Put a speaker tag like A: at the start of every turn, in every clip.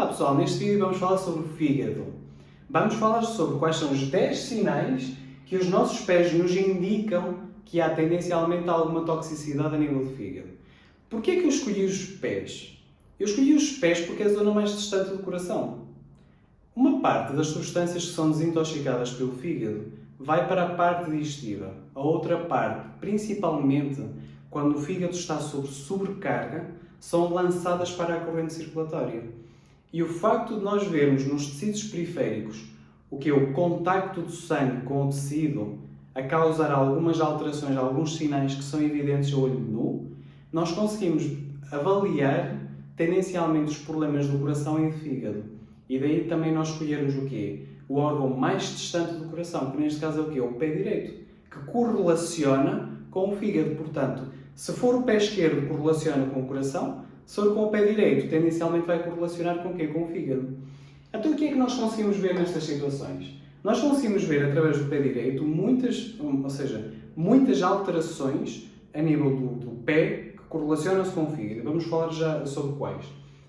A: Olá pessoal, neste vídeo vamos falar sobre o fígado. Vamos falar sobre quais são os 10 sinais que os nossos pés nos indicam que há tendencialmente alguma toxicidade a nível do fígado. Porquê é que eu escolhi os pés? Eu escolhi os pés porque é a zona mais distante do coração. Uma parte das substâncias que são desintoxicadas pelo fígado vai para a parte digestiva. A outra parte, principalmente quando o fígado está sob sobrecarga, são lançadas para a corrente circulatória. E o facto de nós vermos nos tecidos periféricos o que é o contacto do sangue com o tecido a causar algumas alterações, alguns sinais que são evidentes a olho nu, nós conseguimos avaliar tendencialmente os problemas do coração e do fígado. E daí também nós escolhermos o quê? O órgão mais distante do coração, que neste caso é o quê? O pé direito, que correlaciona com o fígado. Portanto, se for o pé esquerdo, correlaciona com o coração. Se for com o pé direito, tendencialmente vai correlacionar com o quê? Com o fígado. Então, o que é que nós conseguimos ver nestas situações? Nós conseguimos ver, através do pé direito, muitas alterações a nível do pé que correlacionam-se com o fígado. Vamos falar já sobre quais.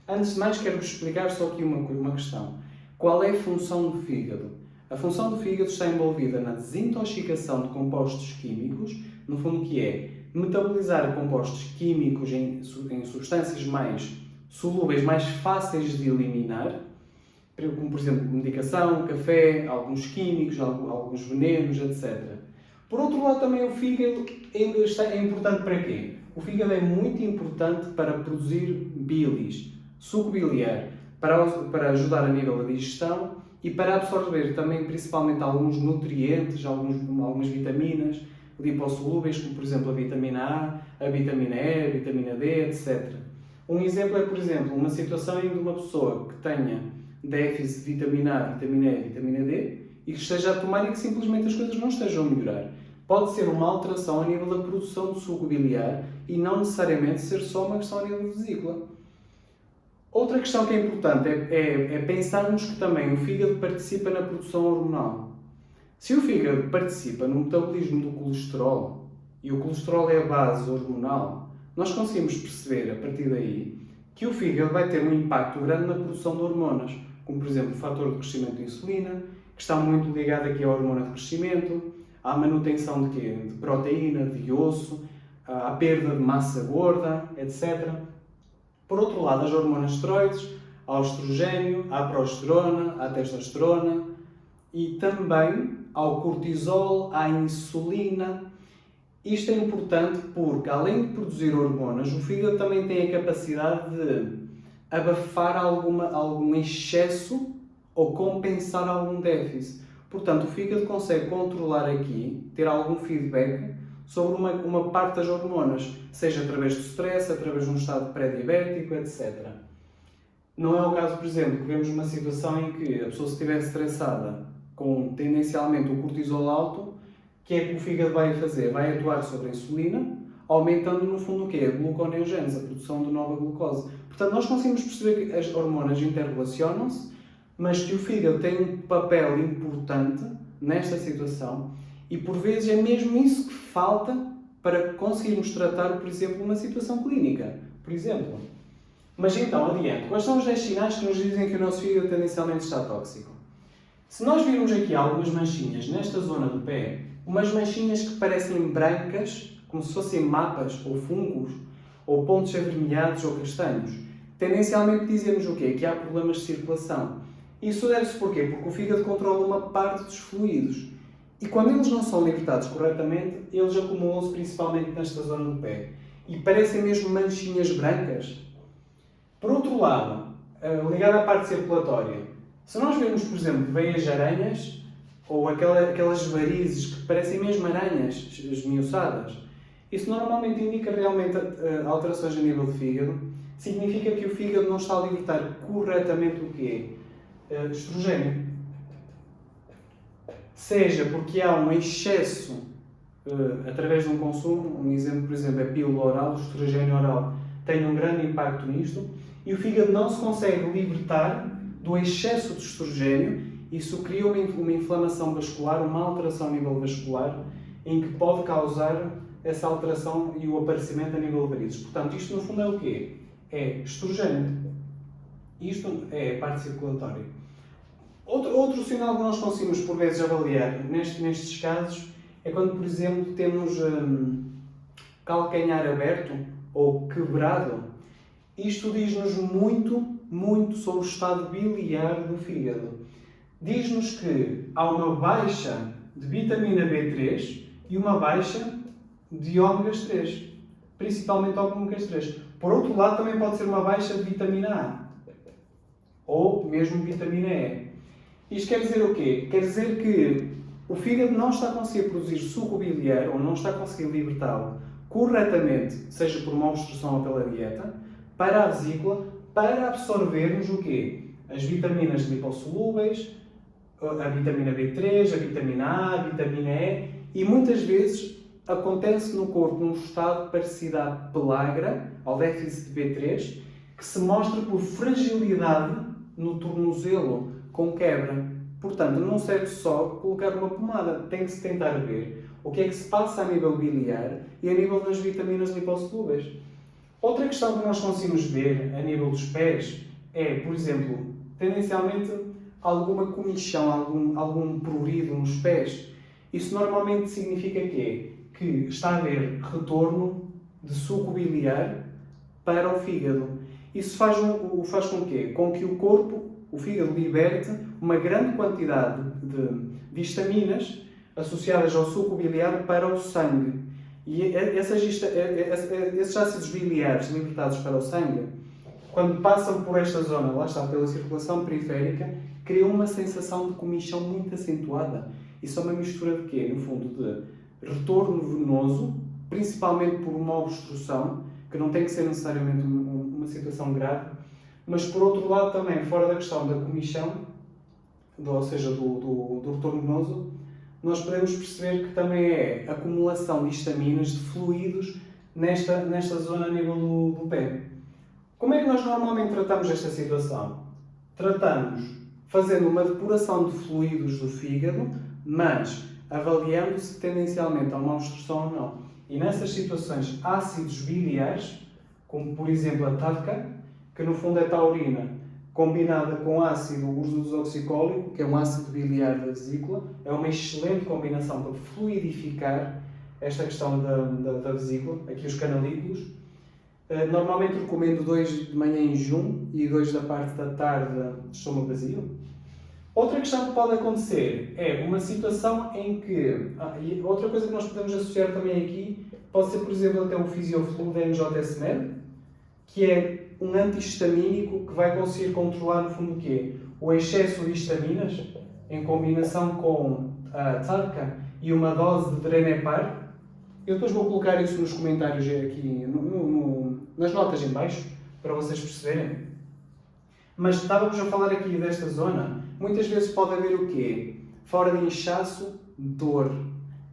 A: Antes de mais, quero-vos explicar só aqui uma questão. Qual é a função do fígado? A função do fígado está envolvida na desintoxicação de compostos químicos, no fundo, que é metabolizar compostos químicos em substâncias mais solúveis, mais fáceis de eliminar, como por exemplo medicação, café, alguns químicos, alguns venenos, etc. Por outro lado, também o fígado é importante para quê? O fígado é muito importante para produzir bilis, suco biliar, para ajudar a nível da digestão e para absorver também principalmente alguns nutrientes, algumas vitaminas lipossolúveis, como por exemplo a vitamina A, a vitamina E, a vitamina D, etc. Um exemplo é, por exemplo, uma situação em que uma pessoa que tenha déficit de vitamina A, vitamina E e vitamina D e que esteja a tomar e que simplesmente as coisas não estejam a melhorar. Pode ser uma alteração a nível da produção do suco biliar e não necessariamente ser só uma questão a nível de vesícula. Outra questão que é importante é pensarmos que também o fígado participa na produção hormonal. Se o fígado participa no metabolismo do colesterol, e o colesterol é a base hormonal, nós conseguimos perceber, a partir daí, que o fígado vai ter um impacto grande na produção de hormonas, como por exemplo o fator de crescimento da insulina, que está muito ligado aqui à hormona de crescimento, à manutenção de quê? De proteína, de osso, à perda de massa gorda, etc. Por outro lado, as hormonas esteroides, ao estrogênio, à progesterona, à testosterona e também ao cortisol, à insulina. Isto é importante porque, além de produzir hormonas, o fígado também tem a capacidade de abafar algum excesso ou compensar algum déficit. Portanto, o fígado consegue controlar aqui, ter algum feedback sobre uma parte das hormonas, seja através do stress, através de um estado pré-diabético, etc. Não é o caso, por exemplo, que vemos uma situação em que a pessoa, se estiver estressada, com tendencialmente o cortisol alto, o que é que o fígado vai fazer? Vai atuar sobre a insulina, aumentando no fundo o quê? A gluconeogênese, a produção de nova glucose. Portanto, nós conseguimos perceber que as hormonas interrelacionam-se, mas que o fígado tem um papel importante nesta situação e por vezes é mesmo isso que falta para conseguirmos tratar, por exemplo, uma situação clínica. Por exemplo. Mas então, adiante. Quais são os 10 sinais que nos dizem que o nosso fígado tendencialmente está tóxico? Se nós virmos aqui algumas manchinhas nesta zona do pé, umas manchinhas que parecem brancas, como se fossem mapas ou fungos, ou pontos avermelhados ou castanhos, tendencialmente dizemos o quê? Que há problemas de circulação. Isso deve-se porquê? Porque o fígado controla uma parte dos fluidos. E quando eles não são libertados corretamente, eles acumulam-se principalmente nesta zona do pé. E parecem mesmo manchinhas brancas. Por outro lado, ligado à parte circulatória, se nós vemos, por exemplo, veias de aranhas, ou aquelas varizes que parecem mesmo aranhas esmiuçadas, isso normalmente indica realmente alterações a nível do fígado. Significa que o fígado não está a libertar corretamente o quê? Estrogênio. Seja porque há um excesso através de um consumo, um exemplo, por exemplo, é a pílula oral, o estrogênio oral tem um grande impacto nisto, e o fígado não se consegue libertar do excesso de estrogênio. Isso cria uma inflamação vascular, uma alteração a nível vascular, em que pode causar essa alteração e o aparecimento a nível de varizes. Portanto, isto no fundo é o quê? É estrogênio. Isto é a parte circulatória. Outro sinal que nós conseguimos, por vezes, avaliar nestes casos é quando, por exemplo, temos calcanhar aberto ou quebrado. Isto diz-nos muito sobre o estado biliar do fígado. Diz-nos que há uma baixa de vitamina B3 e uma baixa de ômegas 3, principalmente ômegas 3. Por outro lado, também pode ser uma baixa de vitamina A ou mesmo vitamina E. Isto quer dizer o quê? Quer dizer que o fígado não está a conseguir produzir suco biliar ou não está a conseguir libertá-lo corretamente, seja por uma obstrução ou pela dieta, para a vesícula, para absorvermos o quê? As vitaminas lipossolúveis, a vitamina B3, a vitamina A, a vitamina E, e muitas vezes acontece no corpo um estado parecido à pellagra, ao déficit de B3, que se mostra por fragilidade no tornozelo, com quebra. Portanto, não serve só colocar uma pomada, tem que se tentar ver o que é que se passa a nível biliar e a nível das vitaminas lipossolúveis. Outra questão que nós conseguimos ver a nível dos pés é, por exemplo, tendencialmente alguma comichão, algum prurido nos pés. Isso normalmente significa quê? Que está a haver retorno de suco biliar para o fígado. Isso faz com quê? Com que o corpo, o fígado, liberte uma grande quantidade de histaminas associadas ao suco biliar para o sangue. E esses ácidos biliares libertados para o sangue, quando passam por esta zona, lá está, pela circulação periférica, criam uma sensação de comichão muito acentuada. Isso é uma mistura de quê? No fundo, de retorno venoso, principalmente por uma obstrução, que não tem que ser necessariamente uma situação grave, mas por outro lado também, fora da questão da comichão, ou seja, do retorno venoso, nós podemos perceber que também é acumulação de histaminas, de fluidos, nesta zona a nível do pé. Como é que nós normalmente tratamos esta situação? Tratamos fazendo uma depuração de fluidos do fígado, mas avaliando se tendencialmente há uma obstrução ou não. E nessas situações, ácidos biliares, como por exemplo a TADCA, que no fundo é taurina, combinada com ácido ursodesoxicólico, que é um ácido biliar da vesícula, é uma excelente combinação para fluidificar esta questão da vesícula, aqui os canalículos. Normalmente recomendo 2 de manhã em jejum e 2 da parte da tarde de estômago vazio. Outra questão que pode acontecer é uma situação em que... e outra coisa que nós podemos associar também aqui pode ser, por exemplo, até o Fisioflu da NJS-Med, que é um antihistamínico que vai conseguir controlar, no fundo, o quê? O excesso de histaminas, em combinação com a TADCA e uma dose de Drenepar. Eu depois vou colocar isso nos comentários aqui, nas notas em baixo, para vocês perceberem. Mas estávamos a falar aqui desta zona, muitas vezes pode haver o quê? Fora de inchaço, dor.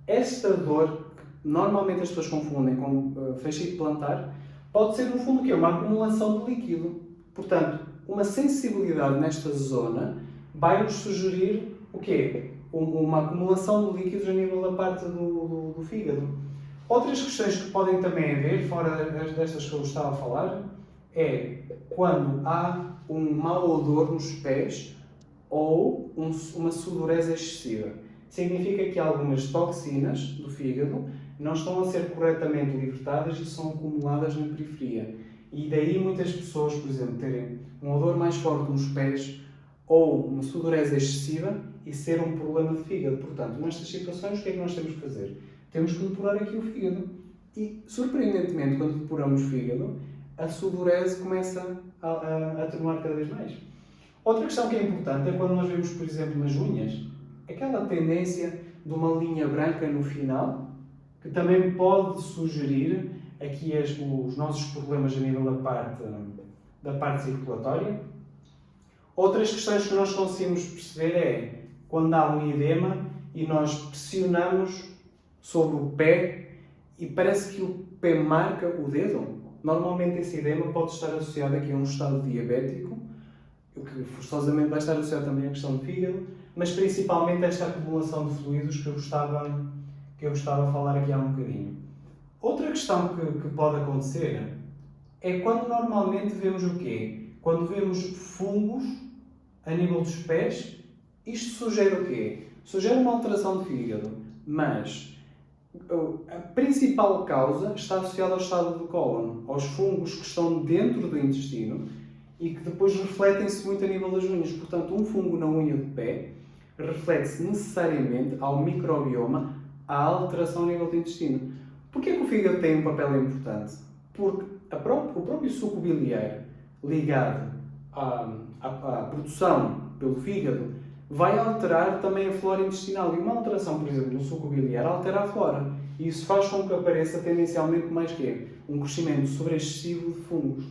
A: Esta dor, que normalmente as pessoas confundem com fascite plantar, pode ser, no fundo, o quê? Uma acumulação de líquido. Portanto, uma sensibilidade nesta zona vai-nos sugerir o quê? Uma acumulação de líquidos a nível da parte do fígado. Outras questões que podem também haver, fora destas que eu estava a falar, é quando há um mau odor nos pés ou uma sudorese excessiva. Significa que algumas toxinas do fígado não estão a ser corretamente libertadas e são acumuladas na periferia. E daí muitas pessoas, por exemplo, terem um odor mais forte nos pés ou uma sudorese excessiva e ser um problema de fígado. Portanto, nestas situações, o que é que nós temos que fazer? Temos que depurar aqui o fígado. E, surpreendentemente, quando depuramos o fígado, a sudorese começa a atenuar cada vez mais. Outra questão que é importante é quando nós vemos, por exemplo, nas unhas, aquela tendência de uma linha branca no final, que também pode sugerir aqui os nossos problemas a nível da parte circulatória. Outras questões que nós conseguimos perceber é quando há um edema e nós pressionamos sobre o pé e parece que o pé marca o dedo. Normalmente esse edema pode estar associado aqui a um estado diabético, o que forçosamente vai estar associado também à questão do fígado, mas principalmente a esta acumulação de fluidos que eu gostava a falar aqui há um bocadinho. Outra questão que pode acontecer é quando normalmente vemos o quê? quando vemos fungos a nível dos pés, isto sugere o quê? Sugere uma alteração do fígado, mas a principal causa está associada ao estado do cólon, aos fungos que estão dentro do intestino e que depois refletem-se muito a nível das unhas. Portanto, um fungo na unha do pé reflete-se necessariamente ao microbioma, à alteração a nível do intestino. Porquê que o fígado tem um papel importante? Porque o próprio suco biliar ligado à produção pelo fígado vai alterar também a flora intestinal. E uma alteração, por exemplo, no suco biliar altera a flora. E isso faz com que apareça tendencialmente mais que um crescimento sobreexcessivo de fungos.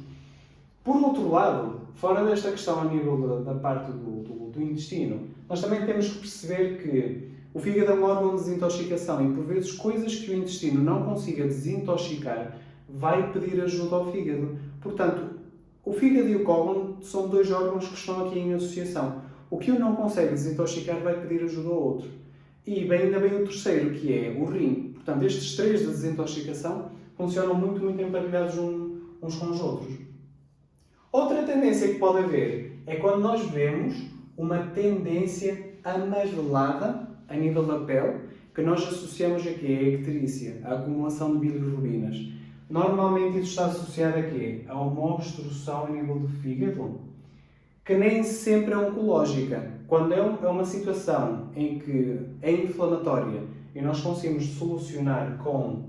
A: Por outro lado, fora desta questão a nível da parte do intestino, nós também temos que perceber que o fígado é um órgão de desintoxicação e, por vezes, coisas que o intestino não consiga desintoxicar vai pedir ajuda ao fígado. Portanto, o fígado e o cólon são dois órgãos que estão aqui em associação. O que um não consegue desintoxicar vai pedir ajuda ao outro. E ainda bem o terceiro, que é o rim. Portanto, estes três de desintoxicação funcionam muito emparelhados uns com os outros. Outra tendência que pode haver é quando nós vemos uma tendência amarelada a nível da pele, que nós associamos aqui à icterícia, à acumulação de bilirrubinas. Normalmente isso está associado a quê? A uma obstrução a nível do fígado, que nem sempre é oncológica. Quando é uma situação em que é inflamatória e nós conseguimos solucionar com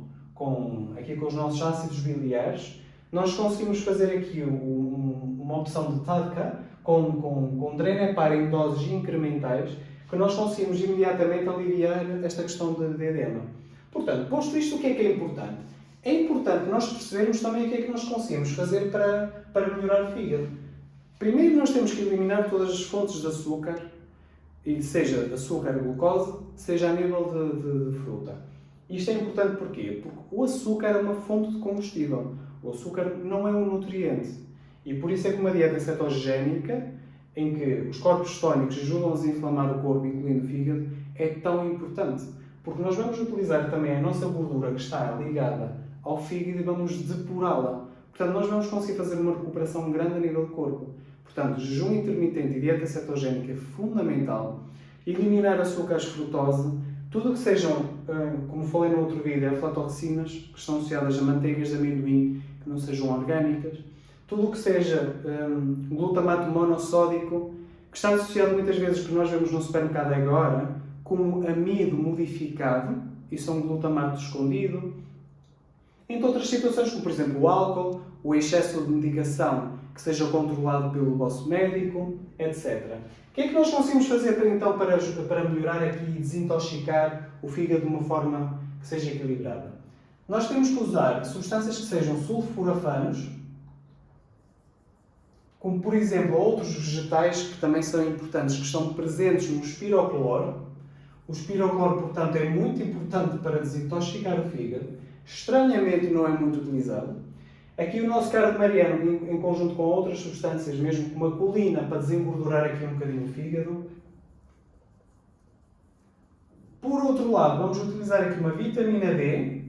A: os nossos ácidos biliares, nós conseguimos fazer aqui uma opção de TADCA com Drenepar em doses incrementais, que nós conseguimos imediatamente aliviar esta questão de edema. Portanto, posto isto, o que é importante? É importante nós percebermos também o que é que nós conseguimos fazer para melhorar o fígado. Primeiro, nós temos que eliminar todas as fontes de açúcar, e seja açúcar ou glucose, seja a nível de fruta. Isto é importante porquê? Porque o açúcar é uma fonte de combustível. O açúcar não é um nutriente. E por isso é que uma dieta cetogénica, em que os corpos cetónicos ajudam a desinflamar o corpo, incluindo o fígado, é tão importante. Porque nós vamos utilizar também a nossa gordura que está ligada ao fígado e vamos depurá-la. Portanto, nós vamos conseguir fazer uma recuperação grande a nível do corpo. Portanto, jejum intermitente e dieta cetogénica é fundamental. Eliminar açúcares, frutose, tudo o que sejam, como falei no outro vídeo, aflatoxinas, que estão associadas a manteigas de amendoim, que não sejam orgânicas. Tudo o que seja glutamato monossódico, que está associado muitas vezes, que nós vemos no supermercado agora, como amido modificado, isso é um glutamato escondido. Entre outras situações, como por exemplo o álcool, o excesso de medicação que seja controlado pelo vosso médico, etc. O que é que nós conseguimos fazer então para melhorar aqui e desintoxicar o fígado de uma forma que seja equilibrada? Nós temos que usar substâncias que sejam sulforafanos, como por exemplo outros vegetais que também são importantes, que estão presentes no espirocloro. O espirocloro, portanto, é muito importante para desintoxicar o fígado. Estranhamente não é muito utilizado. Aqui o nosso cardamariano, em conjunto com outras substâncias, mesmo como a colina, para desengordurar aqui um bocadinho o fígado. Por outro lado, vamos utilizar aqui uma vitamina D,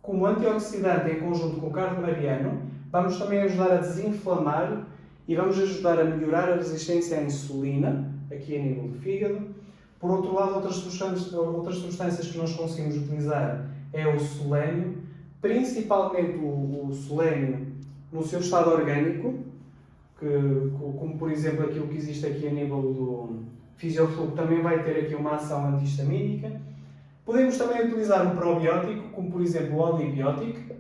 A: como antioxidante em conjunto com o cardamariano. Vamos também ajudar a desinflamar e vamos ajudar a melhorar a resistência à insulina, aqui a nível do fígado. Por outro lado, outras substâncias que nós conseguimos utilizar é o selênio, principalmente o selênio no seu estado orgânico, como por exemplo aquilo que existe aqui a nível do fisiofluxo, também vai ter aqui uma ação antihistamínica. Podemos também utilizar um probiótico, como por exemplo o olibiótico,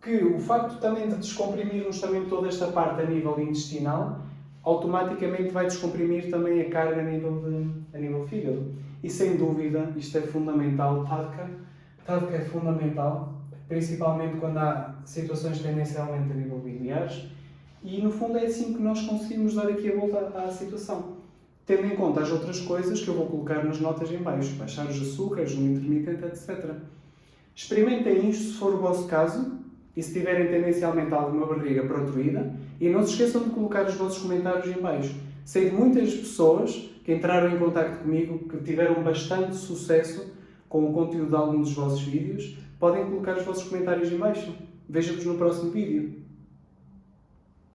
A: que o facto também de descomprimirmos também toda esta parte a nível intestinal, automaticamente vai descomprimir também a carga a nível fígado. E sem dúvida, isto é fundamental, TADCA é fundamental, principalmente quando há situações tendencialmente a nível biliares, e no fundo é assim que nós conseguimos dar aqui a volta à situação. Tendo em conta as outras coisas que eu vou colocar nas notas em baixo, baixar os açúcares, o intermitente, etc. Experimentem isto se for o vosso caso, e se tiverem tendencialmente alguma barriga protruída, e não se esqueçam de colocar os vossos comentários em baixo. Sei de muitas pessoas que entraram em contacto comigo que tiveram bastante sucesso com o conteúdo de algum dos vossos vídeos. Podem colocar os vossos comentários em baixo. Vejo-vos no próximo vídeo.